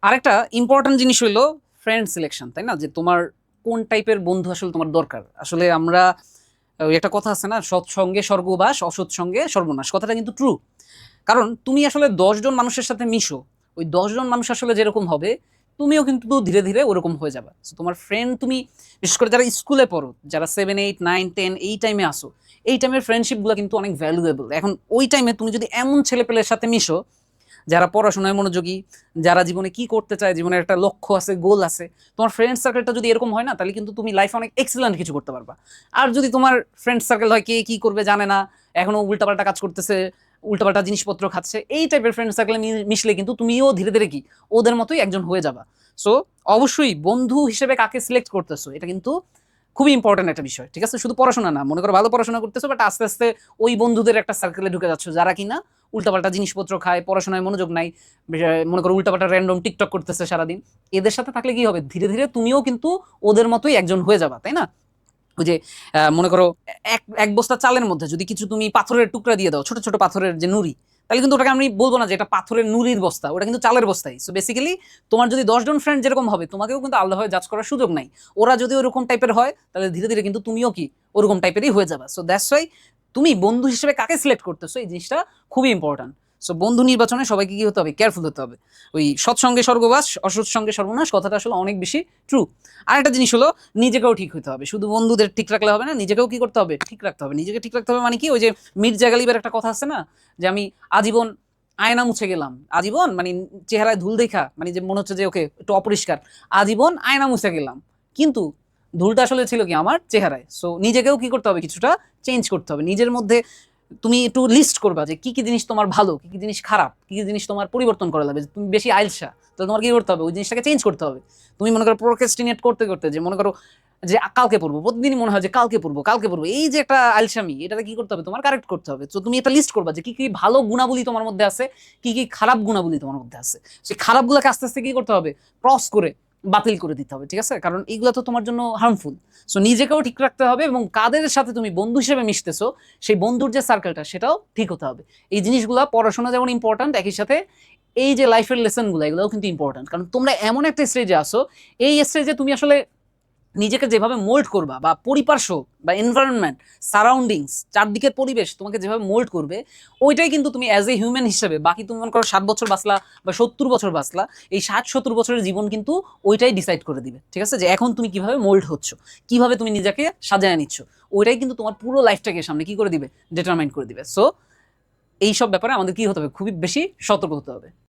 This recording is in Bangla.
আরেকটা ইম্পর্টেন্ট জিনিস হইলো ফ্রেন্ড সিলেকশন, তাই না? যে তোমার কোন টাইপের বন্ধু আসলে তোমার দরকার। আসলে আমরা ওই একটা কথা আছে না, সৎ সঙ্গে স্বর্গবাস, অসৎ সঙ্গে সর্বনাশ। কথাটা কিন্তু ট্রু। কারণ তুমি আসলে 10 জন মানুষের সাথে মিশো, ওই 10 জন মানুষ আসলে যেরকম হবে তুমিও কিন্তু ধীরে ধীরে ওরকম হয়ে যাবে। So, তোমার ফ্রেন্ড তুমি বিশেষ করে যারা স্কুলে পড়ো, যারা 7, 8, 9, 10 এই টাইমে আসো, এই টাইমের ফ্রেন্ডশিপগুলো কিন্তু অনেক ভ্যালুয়েবল। এখন ওই টাইমে তুমি যদি এমন ছেলেপেলের সাথে মিশো যারা পড়াশোনায় মনোযোগী, যারা জীবনে কি করতে চায়, জীবনের একটা লক্ষ্য আছে, গোল আছে, তোমার ফ্রেন্ড সার্কেলটা যদি এরকম হয় না, তাহলে কিন্তু তুমি লাইফে অনেক এক্সিলেন্ট কিছু করতে পারবা। আর যদি তোমার ফ্রেন্ড সার্কেল হয় কে কি করবে জানে না, এখনো উল্টাপাল্টা কাজ করতেছে, উল্টাপাল্টা জিনিসপত্র খাচ্ছে, এই টাইপের ফ্রেন্ড সার্কেলে মিশলে কিন্তু তুমিও ধীরে ধীরে কি ওদের মতোই একজন হয়ে যাবা। সো অবশ্যই বন্ধু হিসেবে কাকে সিলেক্ট করতেছো এটা কিন্তু খুবই ইম্পর্টেন্ট একটা বিষয়, ঠিক আছে? শুধু পড়াশোনা না, মনে করো ভালো পড়াশোনা করতেছো বাট আস্তে আস্তে ওই বন্ধুদের একটা সার্কেলে ঢুকে যাচ্ছ যারা কিনা উল্টাপাল্টা জিনিসপত্র খায়, পড়াশোনায় মনোযোগ নাই, মনে করো উল্টাপাল্টা র্যান্ডম টিকটক করতেছে সারাদিন। এদের সাথে থাকলে কি হবে, ধীরে ধীরে তুমিও কিন্তু ওদের মতোই একজন হয়ে যাবা, তাই না? ওই যে মনে করো এক এক বস্তা চালের মধ্যে যদি কিছু তুমি পাথরের টুকরা দিয়ে দাও, ছোট ছোট পাথরের যে নুড়ি, তাহলে কিন্তু ওটাকে আমি বলবো না যে এটা পাথরের নুড়ির বস্তা, ওটা কিন্তু চালের বস্তাই। সো বেসিক্যালি তোমার যদি 10 জন ফ্রেন্ড যেরকম হবে, তোমাকেও কিন্তু আলাদাভাবে জাজ করার সুযোগ নাই। ওরা যদি ওরকম টাইপের হয় তাহলে ধীরে ধীরে কিন্তু তুমিও কি ওরকম টাইপেরই হয়ে যাবে। সো দ্যাটস ওয়াই তুমি বন্ধু হিসেবে কাকে সিলেক্ট করতেছো এই জিনিসটা খুবই ইম্পর্ট্যান্ট। সো বন্ধু নির্বাচনে সবাইকে কি হতে হবে, কেয়ারফুল হতে হবে। ওই সৎসঙ্গে স্বর্গবাস, অসৎ সঙ্গে সর্বনাশ কথাটা আসলে অনেক বেশি ট্রু। আরেকটা জিনিস হলো নিজেকেও ঠিক হতে হবে, শুধু বন্ধুদের ঠিক রাখলে হবে না, নিজেকেও কি করতে হবে, ঠিক রাখতে হবে। নিজেকে ঠিক রাখতে হবে মানে কি, ওই যে মির্জা গালিবের একটা কথা আছে না, যে আমি আজীবন আয়না মুছে গেলাম, আজীবন মানে চেহারায় ধুল দেখা, মানে যে মনে হচ্ছে যে ওকে একটু অপরিষ্কার, আজীবন আয়না মুছে গেলাম, কিন্তু ধুলটা আসলে ছিল কি আমার চেহারায়। সো নিজেকেও কি করতে হবে, কিছুটা চেঞ্জ করতে হবে নিজের মধ্যে। তুমি একটু লিস্ট করবা যে কি কি জিনিস তোমার ভালো, কি কি জিনিস খারাপ, কি কি জিনিস তোমার পরিবর্তন করা লাগবে। তুমি বেশি আইলসা, তাহলে তোমার কি করতে হবে, ওই জিনিসটাকে চেঞ্জ করতে হবে। তুমি মনে করো প্রোক্রাস্টিনেট করতে করতে যে মনে করো যে কালকে পড়বো, প্রতিদিনই মনে হয় যে কালকে পড়বো কালকে পড়বো, এই যে একটা আলসামি, এটাতে কি করতে হবে, তোমার কারেক্ট করতে হবে। তো তুমি একটা লিস্ট করবা যে কি কি ভালো গুণাবলী তোমার মধ্যে আছে, কি কি খারাপ গুণাবলী তোমার মধ্যে আছে। সেই খারাপগুলোকে আস্তে আস্তে কি করতে হবে, ক্রস করে বাতিল করে দিতে হবে, ঠিক আছে? কারণ এইগুলো তো তোমার জন্য হার্মফুল। সো নিজেকেও ঠিক রাখতে হবে এবং কাদের সাথে তুমি বন্ধু হিসেবে মিশতেছো সেই বন্ধুর যে সার্কেলটা সেটাও ঠিক হতে হবে। এই জিনিসগুলো পড়াশোনা যেমন ইম্পর্ট্যান্ট, একই সাথে এই যে লাইফের লেসনগুলো এগুলোও কিন্তু ইম্পর্ট্যান্ট। কারণ তোমরা এমন একটা স্টেজে আসো, এই স্টেজে তুমি আসলে নিজেকে যেভাবে মোল্ড করবা বা পরিপার্শ্ব বা এনভায়রনমেন্ট, সারাউন্ডিংস, চারদিকের পরিবেশ তোমাকে যেভাবে মোল্ড করবে, ওইটাই কিন্তু তুমি অ্যাজ এ হিউম্যান হিসেবে, বাকি তুমি মনে করো 7 বছর বাঁচলা বা 70 বছর বাঁচলা, এই 60-70 বছরের জীবন কিন্তু ওইটাই ডিসাইড করে দিবে, ঠিক আছে? যে এখন তুমি কিভাবে মোল্ড হচ্ছ, কিভাবে তুমি নিজেকে সাজায় নিচ্ছ, ওইটাই কিন্তু তোমার পুরো লাইফটাকে সামনে কি করে দিবে, ডিটারমাইন করে দিবে। সো এইসব ব্যাপারে আমাদের কি হতে হবে, খুবই বেশি সতর্ক হতে হবে।